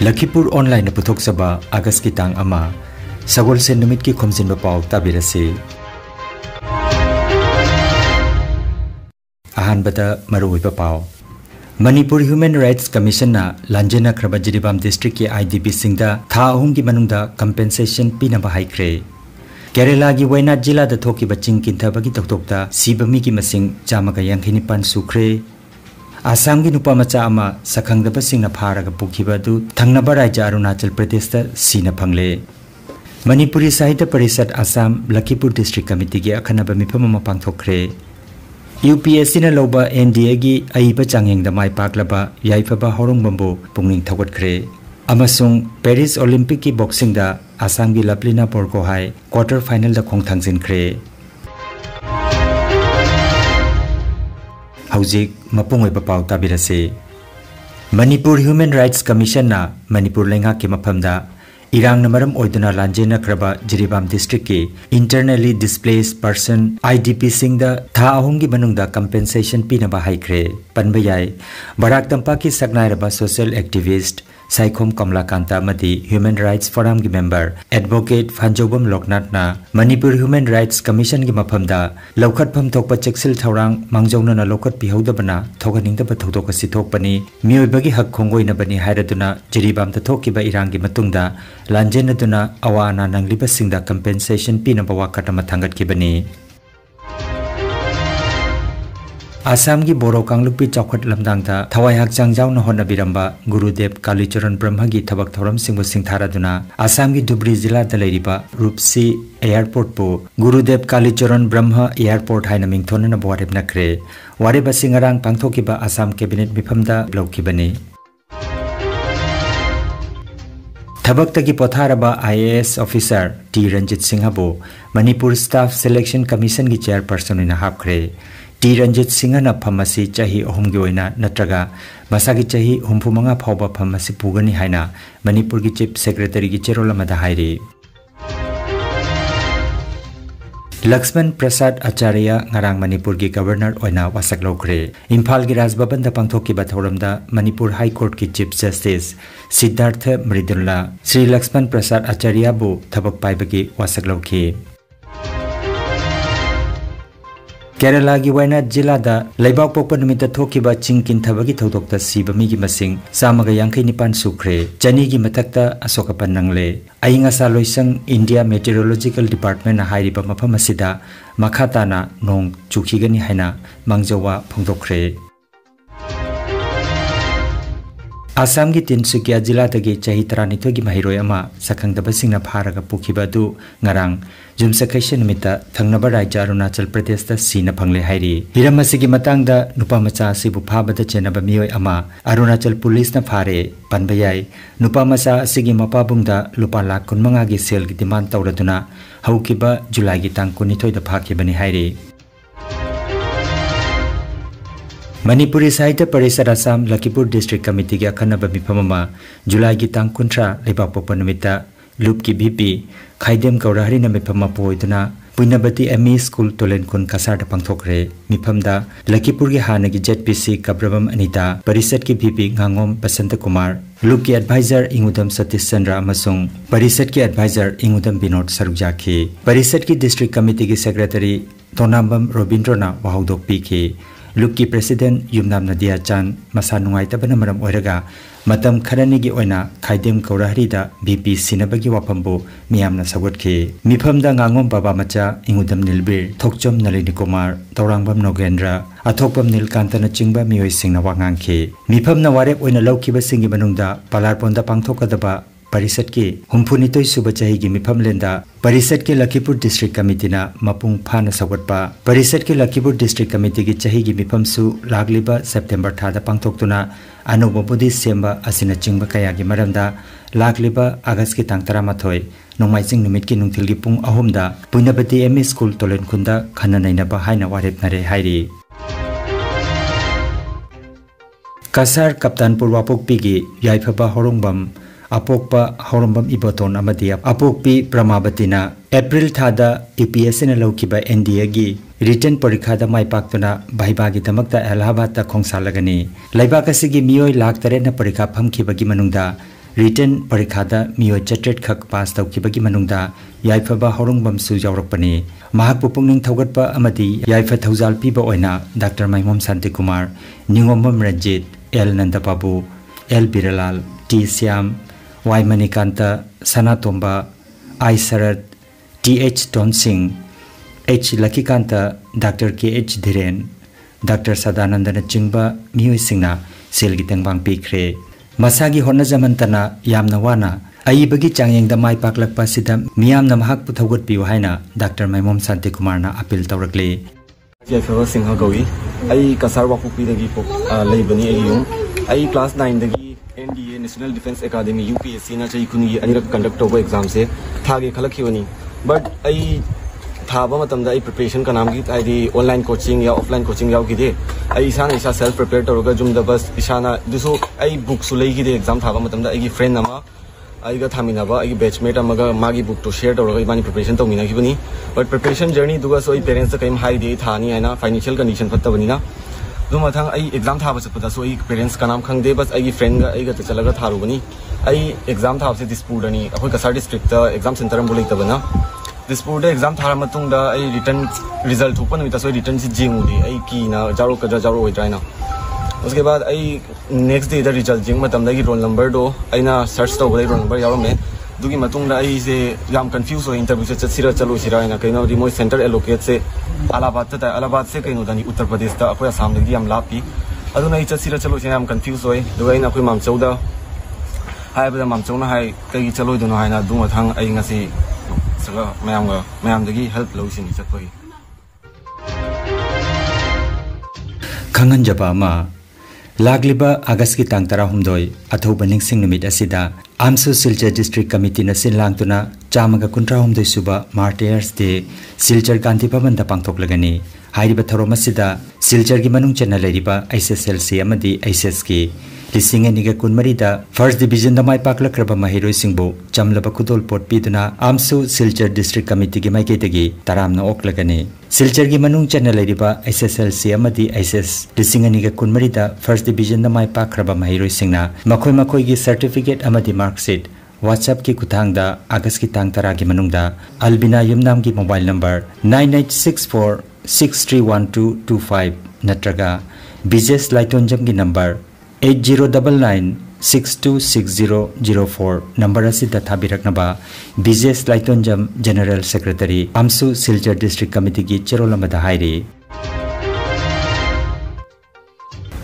Lakhipur online पुथोक्सबा अगस्त की तांग अमा सगोल से नुमित की खुमजिन पाव ताबिरसे अहानबदा मरुइबा पाव मणिपुर ह्यूमन राइट्स कमीशन ना लांजेना ख्रबा जिरीबाम डिस्ट्रिक्ट के आईडीपी सिंगदा था अहुम की मनुंगदा कंपेंसेशन पीनबा हाइख्रे केरला की वायनाड जिला दा थोकी बचिंग किंथबगी तोक्तोक्ता सीबमी की मसिंग चामगा यांखिनिपान सुख्रे आसाम की नुपा मचा अमा सखंगदबा सिंगना फारगा पुखिबदु थंगनबा राज्य अरुणाचल प्रदेश दा सीना फंगले मणिपुरी साहित्य परिषद आसाम लखीपुर डिस्ट्रिक्ट कमिटी के अखनबा मिफम अमा पांगथोखरे यूपीएससी न लौबा एनडीए की अइबा चांगेंगदा माय पाकलबा याइफबा हौरंगबम्बो पुंगनिंग थगतखरे अमसुंग पेरिस ओलंपिक की बॉक्सिंग दा आसाम की लपलिना पोरकोहाय क्वार्टर फाइनल दा खोंगथांगजिनखरे हौजिक मपुंग ओइबा पाव ताबिरसे मणिपुर ह्यूमन राइट्स कमीशन ना मणिपुर लेंगा के मफमदा इरांग नमरम ओइदना लांजेना क्रबा जिरीबाम डिस्ट्रिक्ट के इंटरनली डिस्प्लेस्ड पर्सन आईडीपी सिंगदा था अहुम की मनुंगदा कंपेंसेशन पीनबा हाइख्रे पनबा याय बराक तंपा की सकनायरबा सोशल एक्टिविस्ट साइखोम कमलाकांता मदी ह्यूमन राइट्स फोरम की मेंबर एडवोकेट फांजोबम लोकनाथ ना मणिपुर ह्यूमन राइट्स कमीशन की मफमदा लौखटफम थोकपा चेक्सिल थौरांग मांगजौना लौखट पिहौदबना थोगनिंगदबा थौदोक सिथोकपनी मियोइबगी हक खोंगोइनबनी हायरदुना जिरीबाम तथोकिबा इरांगी मतुंगदा लांजेनदुना अवाना नंगलिबा सिंगदा कंपेंसेशन पीनबा वाकटमा थांगटकिबनी आसाम की बोरो कांगलुपी चौखट लमदांगदा थवाई हकचांग जावना होनबिरंबा गुरुदेव कालीचरण ब्रह्म की थबक थौरम सिंगबो सिंथारादुना आसाम की धुबरी जिला दा लेरिबा रूपसी एयरपोर्ट पो गुरुदेव कालीचरण ब्रह्म एयरपोर्ट हाइना मिंगथोनना बोरेब नखरे वारेबा सिंगरांग पांगथोकिबा आसाम कैबिनेट मिफमदा लौकिबनी थबक्तगी पोथारबा आईएएस ऑफिसर टी रंजित सिंहबो मणिपुर स्टाफ सिलेक्शन कमीशन की चेयरपर्सन ने हापखरे टी रंजित सिंहना फमसी चाही अहुमगी ओइना नत्रगा मसागी चाही हुमफुमंगा फावबा फमसी पुगनी हाइना मणिपुर की चीफ सेक्रेटरी की चेरोलमदा हाइरे लक्ष्मण प्रसाद आचार्य ngarang मणिपुर की गवर्नर ओइना वासक लौखरे इम्फाल की राजभवन दा पांगथोकी थौरमदा मणिपुर हाई कोर्ट की चीफ जस्टिस सिद्धार्थ मृदुल्ला श्री लक्ष्मण प्रसाद आचार्य बु थबक पाइबगी वासक लौखी केरला की वायनाड जिला दा लेबाक पोकपा नुमित थोकिबा चिंग किंथबगी थौदोक्ता सीबमी की मसिंग चामगा यांखैनिपान सुख्रे चनी की मथक्ता अशोकपन नंगले अइंगासा Loisang India meteorological department हाइरिबा मफम असिदा मखाताना नोंग चुखिगनी हाइना मांगजवा फोंदोखरे Assam की तिनसुकिया जिला तगी चाही 12 की महिरोय अमा सखंगदबा सिंगना फारगा पुखिबदु ngarang जुमसखैसे निमित्ता थंगनबा राज्य अरुणाचल प्रदेश दा सीना फंगले हाइरी हिरम असिगी मतंगदा नुपा मचा सिबु फाबदा चेनबा मियोय अमा अरुणाचल पुलिस ना फारे पनबयाय नुपा मचा असिगी मपाबुंगदा लुपा लाख 15 की सेल की डिमांड तौरदुना हौकिबा जुलाई की तांग 19 दा फाखिबनी हाइरी मणिपुरी साहित्य परिषद आसाम लखीपुर डिस्ट्रिक्ट कमिटी के अखनबा मिफममा जुलाई की तांग 19 लेबाक पोपा निमित्ता लूप की बीपी खाइदेम गौराहरी न मिफम पोइदुना पुइनबती एमई स्कूल तोलेनकुन कसार पांगथोखरे मिफमदा लखीपुर की हानगी जेडपीसी कब्रबम अनिता परिषद की बीपी गांगोम बसंत कुमार लूप की एडवाइजर इंगुदम सतीश चंद्र अमसुंग परिषद की एडवाइजर इंगुदम विनोद सरुजाखी परिषद की डिस्ट्रिक्ट कमिटी की सेक्रेटरी तोनाबम रोबिंद्रना वाहौदोक पीखी लूप की प्रेसिडेंट युमनाम नदिया चांद मसा नुंगाइतबना मरम ओइरगा मतम खरनिगी ओइना खाइदेम गौराहरीदा बीपी सिनबगी वाफमबो मियामना सगोटखे मिफमदा गांगोम बाबा मचा इंगुदम नीलबीर थोकचम नलिनी कुमार तौरांगबम नोगेंद्र अथोकपम नीलकांतन चिंगबा मियोय सिंगना वांगांखे मिफमना वारेप ओइना लौखिबा सिंगी मनुंगदा पालारपोंदा पांगथोकदबा परिषद की हुम्फुनितोय सुबह चाही की मिफम लेंदा परिषद के लखीपुर डिस्ट्रिक्ट कमिटी ना मपुंग फाना सगोटपा परिषद के लखीपुर डिस्ट्रिक्ट कमिटी की चाही की मिफम सु लागलिबा सेप्टेम्बर थादा पांगथोक्तुना अनुबोबुदी सेम्बा असिना चिंगबा कया की मरमदा लागलिबा अगस्त की तांग 13 नोंमाइजिंग नुमित की नुंथिल की पुंग अहुमदा पुइनबती एमई स्कूल तोलेनखुंदा खन्ना नैनबा हाइना वारेपनरे हाइरी कसार कप्तानपुर वापोकपी की याइफबा हौरंगबम अपोकपा हौरंबम इबोतोन अमदी अपोकपी प्रमावतीना एप्रिल थादा यूपीएससी न लौकिबा एनडीए की रिटर्न परीक्षा दा माइपाक्तुना भाइबागी दमकता इलाहाबाद ता खोंसालगनी लैबाक असिगी मियोय लाख 3 न परीक्षा फमखिबगी मनुंगदा रिटर्न परीक्षा मियोय चट्रेट खक पास तौखिबगी मनुंगदा याइफबा हौरंगबम सु यावरकपनी महाकपु पुंगनिंग थौगटपा अमदी याइफा थौजाल पीबा ओइना doctor Maimom Shanti Kumar Ningomam Ranjit L Nandababu L Birlal T Shyam Y Manikant Sanatomba I Sharad T H Ton Singh H Lakikant doctor K H Dhiren doctor Sadanandan चिंबा मियोय सिंगना सेलगी तेंगबांग पीख्रे मसागी होनजमंतना यामना वाना अयिबगी चांगयंगदा माय पाकलकपा सिदा मियामना महाक पुथौगत पियो हाइना डॉक्टर माइमोम शांति कुमार ना अपील तौरकले जयफर सिंह गौई आई कसार वापुपीदगी लेबनी एयुम आई क्लास 9 दगी NDA national defence academy UPSC ना चई खुनी अनिरक कंडक्ट तौबा एग्जाम से थागे खलखिवनी बट आई थाबा मतमदा आई प्रिपरेशन का नाम की आईडी ऑनलाइन कोचिंग या ऑफलाइन कोचिंग यावगिदे आई इसाना इसा सेल्फ प्रिपेयर तौरगा जुमदा बस इसाना दुसो आई बुक सु लेगिदे एग्जाम थाबा मतमदा आई फ्रेंड अमा आईगा थामिनाबा आई बैचमेट अमगा मागी बुक तो शेयर तौरगा इबानी प्रिपरेशन तौमिनागिबनी बट प्रिपरेशन जर्नी दुगा सो आई पेरेंट्स कइम हाइदे थानी आइना फाइनेंशियल कंडीशन फत्तबनिना दुमथांग आई एग्जाम थाबा चपदा सो आई पेरेंट्स का नाम खंगदे बस आई फ्रेंड गा आई गा चलगा थारुबनी आई एग्जाम थाब से दिसपुरनी अखोय कसार डिस्ट्रिक्ट एग्जाम सेंटर अम बुलेतबना दिसपुर एग्जाम थार मतुंगदा आई रिटर्न रिजल्ट थोपन नुमिता सो रिटर्न से जेंगुदी आई की ना जारो कजा जारो होइद्राइना उसके बाद आई नेक्स्ट डे द रिजल्ट जेंग मतमदगी रोल नंबर दो आइना सर्च तौबदे रोल नंबर यावमे दुगी मतुंगदा आई से याम कंफ्यूज हो इंटरव्यू से चतसिरा चलो सिराइना कइनो दि मोय सेंटर एलोकेट से अलाहाबाद से कइनो दानी उत्तर प्रदेश दा अखोय आसाम दगी याम लापी अदुना आई चतसिरा चलो से याम कंफ्यूज होय दुगा आइना अखोय मामचौदा हायबदा मामचौना हाय कई चलो दुनो हायना दुमथांग आई ngasi सगा मैम दगी हेल्प लौसिनी चतपगी खंगन जबामा लागलिबा अगस्त की तांग 13 अथौबा निंगसिंग नुमित असिदा आमसु सिलचर डिस्ट्रिक्ट कमिटी न सिन लांगतुना चामगा 19 सुबा मार्टियर्स डे सिलचर गांधी भवन दा पांगथोकलगनी हाइरिबा थरोम असिदा सिलचर की मनुंग चन्ना लेरिबा एसएसएलसी अमदी एसएस की लिसिंग एनिगा कुनमरीदा फर्स्ट डिवीजन दा माय पाकलक्रबा महिरोय सिंहबो चमलबा खुदोल पोट पीदुना आमसु सिलचर डिस्ट्रिक्ट कमिटी की माइकेतगी तरामना ओकलगनी सिलचर की मनुंग चन्ना लेरिबा एसएसएलसी अमदी एसएस लिसिंग एनिगा कुनमरीदा फर्स्ट डिवीजन दा माय पाकरबा महिरोय सिंहना मखोय मखोय की सर्टिफिकेट अमदी मार्कशीट WhatsApp की कुथांगदा अगस्त की तांग 13 की मनुंगदा अलबिना युमनाम की मोबाइल नंबर 9864631225 नत्रगा बिजेस लाइटोंजम की नंबर 8099626004 नंबर असिदा थाबिरकनबा Bijes Laitonjam general secretary AMSU Silchar district committee की चेरोलमदा हाइरी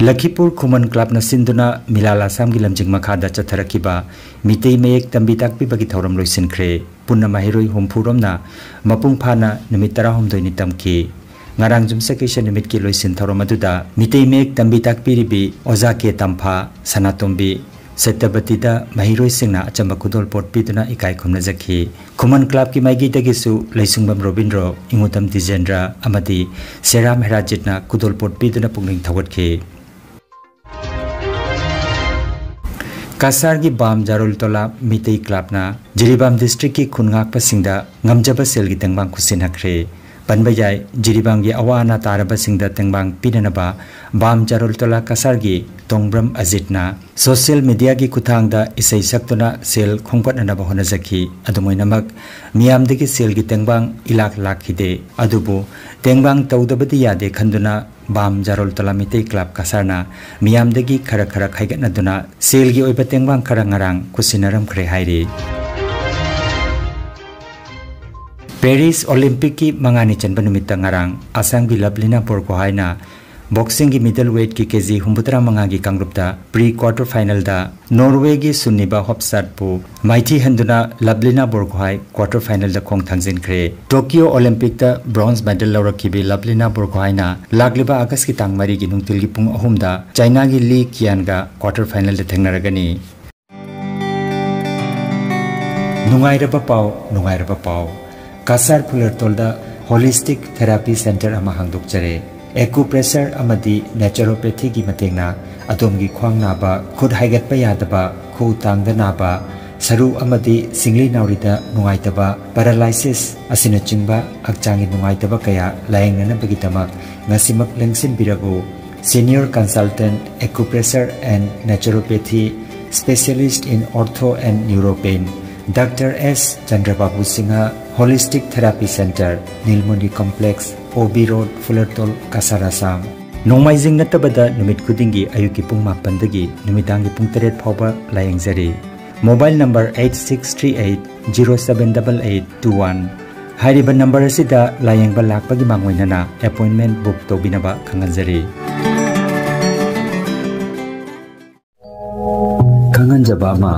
लखीपुर खुमन क्लब न सिंधुना मिलाल आसाम की लमजिंग मखादा चथरकिबा मितई मयेक तंबी ताकपीबगी थौरम लोइसिनख्रे पुन्ना माहिरोय हुमफुरोमना मपुंग फाना नुमित 13 नि तमकी ngarang jumsakisha nimit ki loisin thorom aduda mitei mek tambi takpiribi oja ke tamfa sanatombi setabati da mahiroi singna achamba kudol pot piduna ikai khumna jakhi khuman club ki maigi tagisu leisungbam robindro ingutam dijendra amadi seram herajitna kudol pot piduna pungning thawatki kasar gi bam jarul tola mitei club na jiribam district ki khungak pasingda ngamjaba sel gi tengbang khusinakre Panbayai jiribam gi awana taraba singda tengbang pinanaba bam jarul tola kasar gi tongbram ajitna social media gi kuthangda isai saktuna sel khongpat anaba hona jakhi adumoinamak miyam degi sel gi tengbang ilak lakhide adubu tengbang tawdabati yade khanduna bam jarul tola mitei club kasarna miyam degi khara khara khaigatna duna sel gi oiba tengbang khara ngarang kusinaram khre hairi Paris Olympic की मंगानी चंबा निमित्त ngarang Assam की Lovlina बोरको हाइना boxing की middle wait की KG 93 मंगा की कांग्रुपदा pre quarter final दा Norway की सुन्निबा हॉपसाट पु माइथी हंदुना लवलीना बोरको हाइ क्वार्टर फाइनल दा खोंग थांजिनख्रे टोक्यो ओलंपिक दा ब्रोंज मेडल लौरखिबी लवलीना बोरको हाइना लागलिबा अगस्त की तांग मरी की नुंगतिल की पुंग अहुम दा चाइना की ली कियान गा क्वार्टर फाइनल दा थेंगनरगनी नुंगाइरबा पाव Kasar Pulertolda Holistic Therapy Center ama hangdokjare acupressure amadi naturopathy gi matengna adomgi khwang naba khud haigatpa yadaba khu tangda naba saru amadi singli naurida nungaitaba paralysis asina chingba akchangi nungaitaba kaya laengnana bagitama ngasimak lengsin birago senior consultant acupressure and naturopathy specialist in ortho and neuro pain, Dr. S. Chandrababu Singha, Holistic Therapy Center, Nilmoni Complex, OB Road, Fullerton, Kasarasam. Nomaizing natabada numit kudingi ayuki pung mapandagi numitangi pung teret phawba layengzari. Mobile number 8638078821. Hairiba number asida layengba lakpagi mangwainana appointment book tobinaba khanganjari. Kanganjaba ama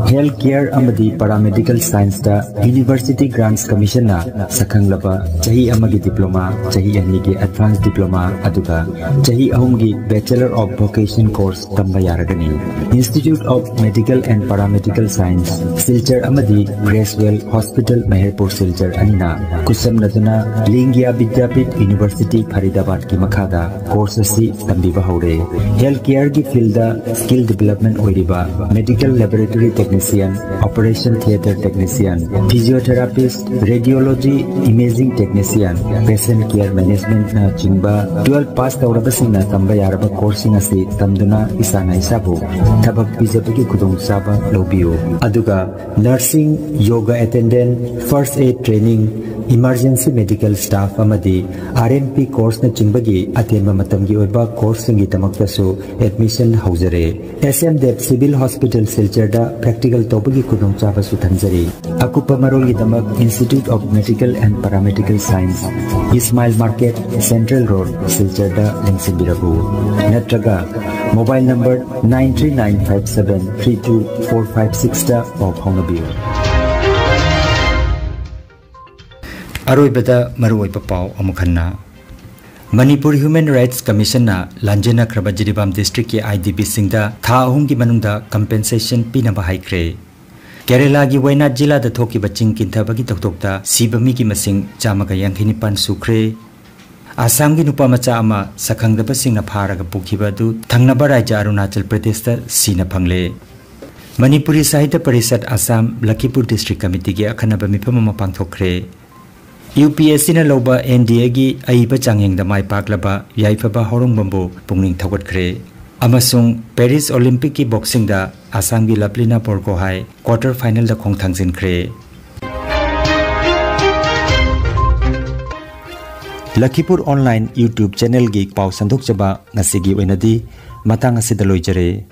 Healthcare amadi Paramedical Science da University Grants Commission na sakhanglaba chahi amagi diploma, chahi anigi advanced diploma aduga chahi ahumgi Bachelor of Vocation course tamba yaragani. Institute of Medical and Paramedical Science Silchar amadi Gracewell Hospital Meherpur Silchar anina kusam naduna Lingya Vidyapit University Faridabad ki makhada course asi tambiba haure. Healthcare ki field da skill development oiriba Medical Laboratory Technician, Operation Theatre Technician, Physiotherapist, Radiology, Imaging Technician, Patient Care Management na chingba 12 pass taurabasina tamba yaraba coursing asi tamduna isana isabu thabak bijabagi kudong saba lobiyo aduga nursing, yoga attendant, first aid training, emergency medical staff amadi RMP course na chimbagi atemba matamgi oiba course singi tamaktasu admission haujare. SMDEP Civil Hospital Silchar practical topagi kudong chaba su thanjari. Akupa maroli damak Institute of Medical and Paramedical Science, Ismail Market, Central Road, Silchar da Lengsibirabu. Natraga mobile number 93957324456 da of Hongabiu. Aroibada maruoipa pau amukhanna Manipur Human Rights Commission na Lanjana Kraba Jiribam District ki IDP singda tha ahum ki manungda compensation pinaba haikre. Kerala gi Wayanad Jilla da thoki baching kinthabagi toktokta sibami ki masing chamaga yankhinipan sukre. Assam gi nupa macha ama sakhangdaba singna pharaga pukhiba du thangnaba raja Arunachal Pradesh ta sina phangle. Manipuri Sahitya Parishad Assam Lakipur District Committee gi akhanaba mifam ma pangthokre. UPSC na loba NDA gi aiba changyeng da mai paklaba yaifaba horong bambu pungning thogot khre amasung Paris Olympic ki boxing da Assam gi Laplina Porko hai quarter final da khong thangjin khre Lakipur Online YouTube channel gi pau sandok chaba ngasigi oinadi matang asida loijare